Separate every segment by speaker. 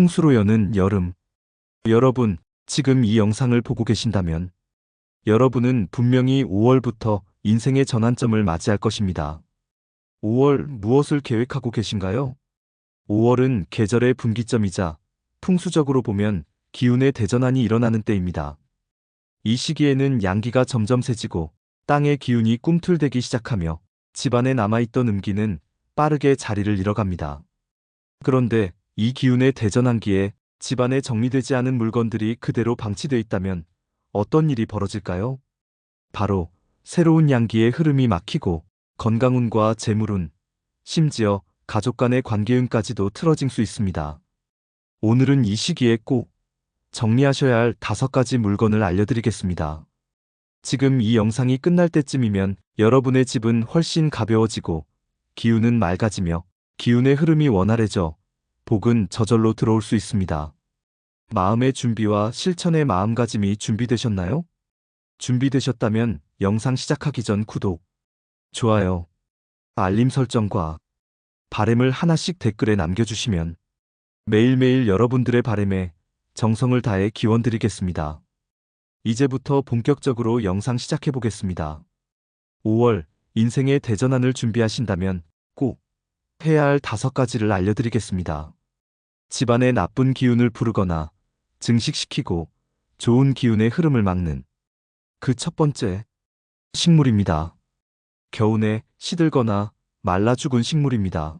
Speaker 1: 풍수로 여는 여름. 여러분, 지금 이 영상을 보고 계신다면 여러분은 분명히 5월부터 인생의 전환점을 맞이할 것입니다. 5월 무엇을 계획하고 계신가요? 5월은 계절의 분기점이자 풍수적으로 보면 기운의 대전환이 일어나는 때입니다. 이 시기에는 양기가 점점 세지고 땅의 기운이 꿈틀대기 시작하며 집안에 남아있던 음기는 빠르게 자리를 잃어갑니다. 그런데 이 기운의 대전환기에 집안에 정리되지 않은 물건들이 그대로 방치되어 있다면 어떤 일이 벌어질까요? 바로 새로운 양기의 흐름이 막히고 건강운과 재물운, 심지어 가족 간의 관계운까지도 틀어질 수 있습니다. 오늘은 이 시기에 꼭 정리하셔야 할 5가지 물건을 알려드리겠습니다. 지금 이 영상이 끝날 때쯤이면 여러분의 집은 훨씬 가벼워지고 기운은 맑아지며 기운의 흐름이 원활해져 복은 저절로 들어올 수 있습니다. 마음의 준비와 실천의 마음가짐이 준비되셨나요? 준비되셨다면 영상 시작하기 전 구독, 좋아요, 알림 설정과 바램을 하나씩 댓글에 남겨주시면 매일매일 여러분들의 바램에 정성을 다해 기원드리겠습니다. 이제부터 본격적으로 영상 시작해 보겠습니다. 5월 인생의 대전환을 준비하신다면 꼭 해야 할 5가지를 알려드리겠습니다. 집안의 나쁜 기운을 부르거나 증식시키고 좋은 기운의 흐름을 막는 그 첫 번째, 식물입니다. 겨우내 시들거나 말라 죽은 식물입니다.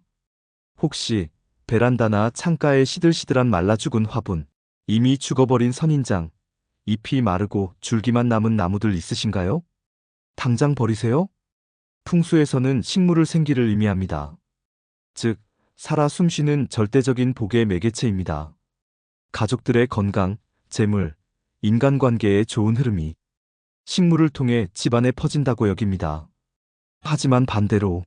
Speaker 1: 혹시 베란다나 창가에 시들시들한 말라 죽은 화분, 이미 죽어버린 선인장, 잎이 마르고 줄기만 남은 나무들 있으신가요? 당장 버리세요. 풍수에서는 식물을 생기를 의미합니다. 즉, 살아 숨쉬는 절대적인 복의 매개체입니다. 가족들의 건강, 재물, 인간관계의 좋은 흐름이 식물을 통해 집안에 퍼진다고 여깁니다. 하지만 반대로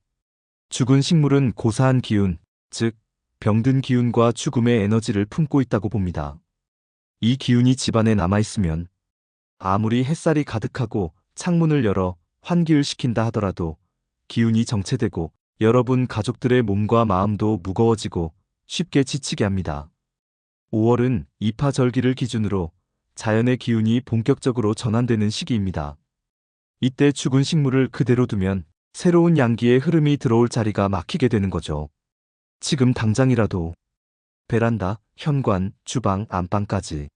Speaker 1: 죽은 식물은 고사한 기운, 즉 병든 기운과 죽음의 에너지를 품고 있다고 봅니다. 이 기운이 집안에 남아있으면 아무리 햇살이 가득하고 창문을 열어 환기를 시킨다 하더라도 기운이 정체되고 여러분 가족들의 몸과 마음도 무거워지고 쉽게 지치게 합니다. 5월은 이파절기를 기준으로 자연의 기운이 본격적으로 전환되는 시기입니다. 이때 죽은 식물을 그대로 두면 새로운 양기의 흐름이 들어올 자리가 막히게 되는 거죠. 지금 당장이라도 베란다, 현관, 주방, 안방까지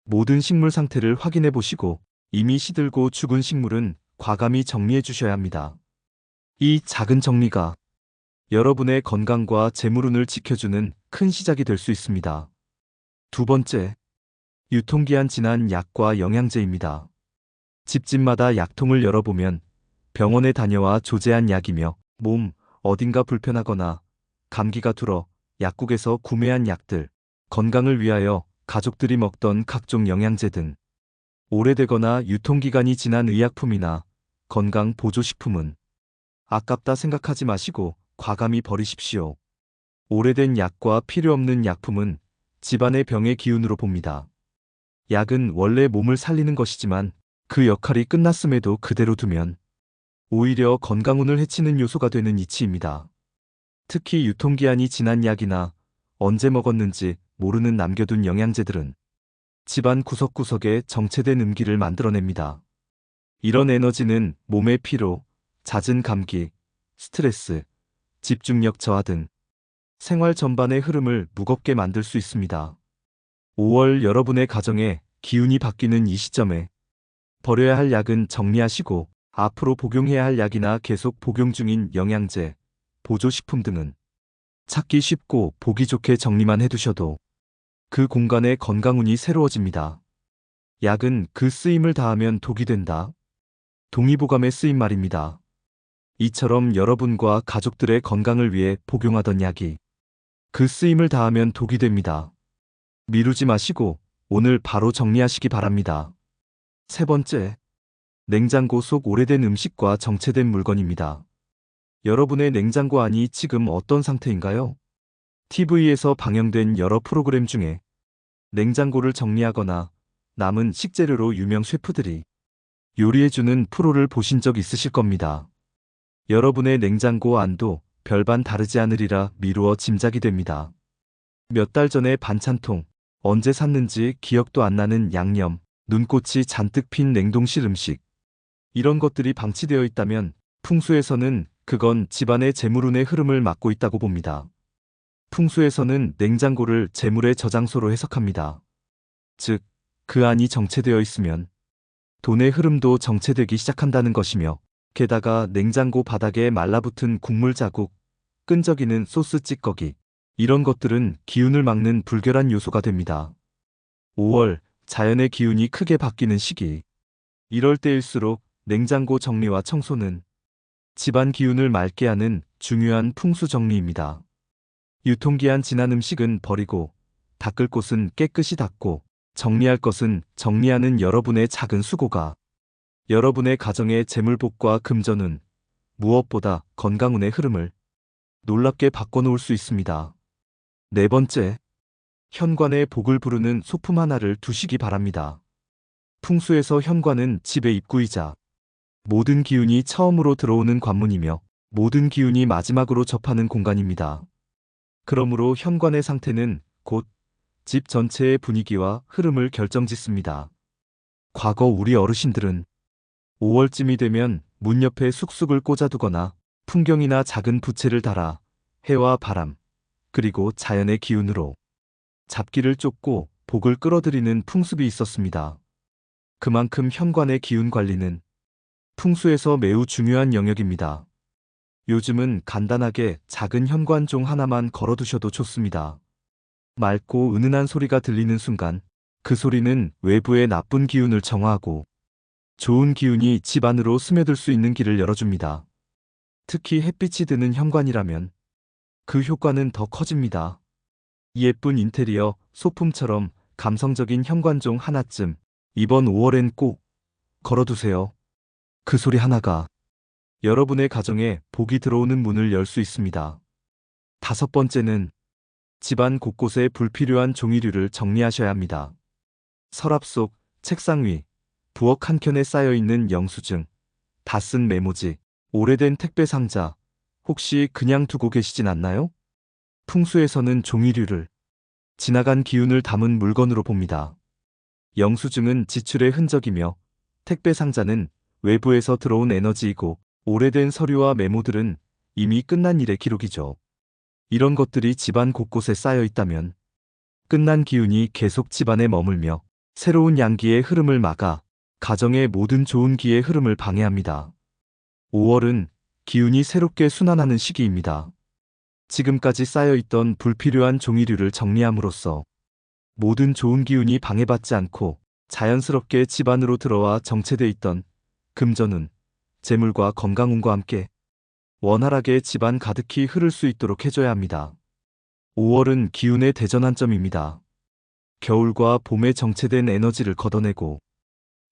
Speaker 1: 모든 식물 상태를 확인해 보시고 이미 시들고 죽은 식물은 과감히 정리해 주셔야 합니다. 이 작은 정리가 여러분의 건강과 재물운을 지켜주는 큰 시작이 될 수 있습니다. 두 번째, 유통기한 지난 약과 영양제입니다. 집집마다 약통을 열어보면 병원에 다녀와 조제한 약이며 몸 어딘가 불편하거나 감기가 들어 약국에서 구매한 약들, 건강을 위하여 가족들이 먹던 각종 영양제 등 오래되거나 유통기간이 지난 의약품이나 건강 보조식품은 아깝다 생각하지 마시고 과감히 버리십시오. 오래된 약과 필요 없는 약품은 집안의 병의 기운으로 봅니다. 약은 원래 몸을 살리는 것이지만 그 역할이 끝났음에도 그대로 두면 오히려 건강운을 해치는 요소가 되는 이치입니다. 특히 유통기한이 지난 약이나 언제 먹었는지 모르는 남겨둔 영양제들은 집안 구석구석에 정체된 음기를 만들어냅니다. 이런 에너지는 몸의 피로, 잦은 감기, 스트레스, 집중력 저하 등 생활 전반의 흐름을 무겁게 만들 수 있습니다. 5월 여러분의 가정에 기운이 바뀌는 이 시점에 버려야 할 약은 정리하시고 앞으로 복용해야 할 약이나 계속 복용 중인 영양제, 보조식품 등은 찾기 쉽고 보기 좋게 정리만 해두셔도 그 공간의 건강운이 새로워집니다. 약은 그 쓰임을 다하면 독이 된다. 동의보감에 쓰인 말입니다. 이처럼 여러분과 가족들의 건강을 위해 복용하던 약이 그 쓰임을 다하면 독이 됩니다. 미루지 마시고 오늘 바로 정리하시기 바랍니다. 세 번째, 냉장고 속 오래된 음식과 정체된 물건입니다. 여러분의 냉장고 안이 지금 어떤 상태인가요? TV에서 방영된 여러 프로그램 중에 냉장고를 정리하거나 남은 식재료로 유명 셰프들이 요리해주는 프로를 보신 적 있으실 겁니다. 여러분의 냉장고 안도 별반 다르지 않으리라 미루어 짐작이 됩니다. 몇 달 전에 반찬통, 언제 샀는지 기억도 안 나는 양념, 눈꽃이 잔뜩 핀 냉동실 음식. 이런 것들이 방치되어 있다면 풍수에서는 그건 집안의 재물운의 흐름을 막고 있다고 봅니다. 풍수에서는 냉장고를 재물의 저장소로 해석합니다. 즉, 그 안이 정체되어 있으면 돈의 흐름도 정체되기 시작한다는 것이며, 게다가 냉장고 바닥에 말라붙은 국물 자국, 끈적이는 소스 찌꺼기, 이런 것들은 기운을 막는 불결한 요소가 됩니다. 5월, 자연의 기운이 크게 바뀌는 시기. 이럴 때일수록 냉장고 정리와 청소는 집안 기운을 맑게 하는 중요한 풍수 정리입니다. 유통기한 지난 음식은 버리고, 닦을 곳은 깨끗이 닦고, 정리할 것은 정리하는 여러분의 작은 수고가 여러분의 가정의 재물복과 금전운, 무엇보다 건강운의 흐름을 놀랍게 바꿔놓을 수 있습니다. 네 번째, 현관에 복을 부르는 소품 하나를 두시기 바랍니다. 풍수에서 현관은 집의 입구이자 모든 기운이 처음으로 들어오는 관문이며 모든 기운이 마지막으로 접하는 공간입니다. 그러므로 현관의 상태는 곧 집 전체의 분위기와 흐름을 결정짓습니다. 과거 우리 어르신들은 5월쯤이 되면 문 옆에 쑥쑥을 꽂아두거나 풍경이나 작은 부채를 달아 해와 바람, 그리고 자연의 기운으로 잡기를 쫓고 복을 끌어들이는 풍습이 있었습니다. 그만큼 현관의 기운 관리는 풍수에서 매우 중요한 영역입니다. 요즘은 간단하게 작은 현관종 하나만 걸어두셔도 좋습니다. 맑고 은은한 소리가 들리는 순간 그 소리는 외부의 나쁜 기운을 정화하고 좋은 기운이 집 안으로 스며들 수 있는 길을 열어줍니다. 특히 햇빛이 드는 현관이라면 그 효과는 더 커집니다. 예쁜 인테리어, 소품처럼 감성적인 현관종 하나쯤 이번 5월엔 꼭 걸어두세요. 그 소리 하나가 여러분의 가정에 복이 들어오는 문을 열 수 있습니다. 다섯 번째는 집안 곳곳에 불필요한 종이류를 정리하셔야 합니다. 서랍 속, 책상 위, 부엌 한켠에 쌓여있는 영수증, 다 쓴 메모지, 오래된 택배 상자, 혹시 그냥 두고 계시진 않나요? 풍수에서는 종이류를 지나간 기운을 담은 물건으로 봅니다. 영수증은 지출의 흔적이며 택배 상자는 외부에서 들어온 에너지이고 오래된 서류와 메모들은 이미 끝난 일의 기록이죠. 이런 것들이 집안 곳곳에 쌓여 있다면 끝난 기운이 계속 집안에 머물며 새로운 양기의 흐름을 막아 가정의 모든 좋은 기의 흐름을 방해합니다. 5월은 기운이 새롭게 순환하는 시기입니다. 지금까지 쌓여있던 불필요한 종이류를 정리함으로써 모든 좋은 기운이 방해받지 않고 자연스럽게 집안으로 들어와 정체돼 있던 금전운, 재물과 건강운과 함께 원활하게 집안 가득히 흐를 수 있도록 해줘야 합니다. 5월은 기운의 대전환점입니다. 겨울과 봄에 정체된 에너지를 걷어내고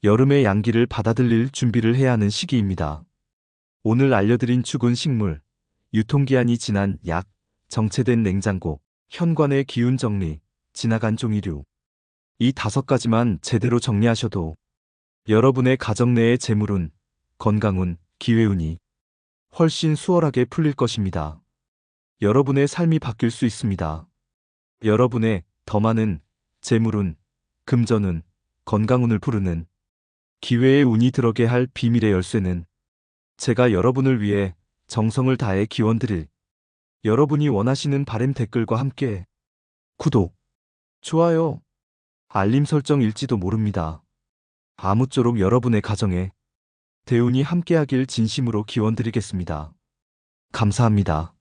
Speaker 1: 여름의 양기를 받아들일 준비를 해야 하는 시기입니다. 오늘 알려드린 죽은 식물, 유통기한이 지난 약, 정체된 냉장고, 현관의 기운 정리, 지나간 종이류. 이 5가지만 제대로 정리하셔도 여러분의 가정 내의 재물운, 건강운, 기회운이 훨씬 수월하게 풀릴 것입니다. 여러분의 삶이 바뀔 수 있습니다. 여러분의 더 많은 재물운, 금전운, 건강운을 부르는 기회의 운이 들어게 할 비밀의 열쇠는 제가 여러분을 위해 정성을 다해 기원드릴 여러분이 원하시는 바램 댓글과 함께 구독, 좋아요, 알림 설정일지도 모릅니다. 아무쪼록 여러분의 가정에 대운이 함께하길 진심으로 기원드리겠습니다. 감사합니다.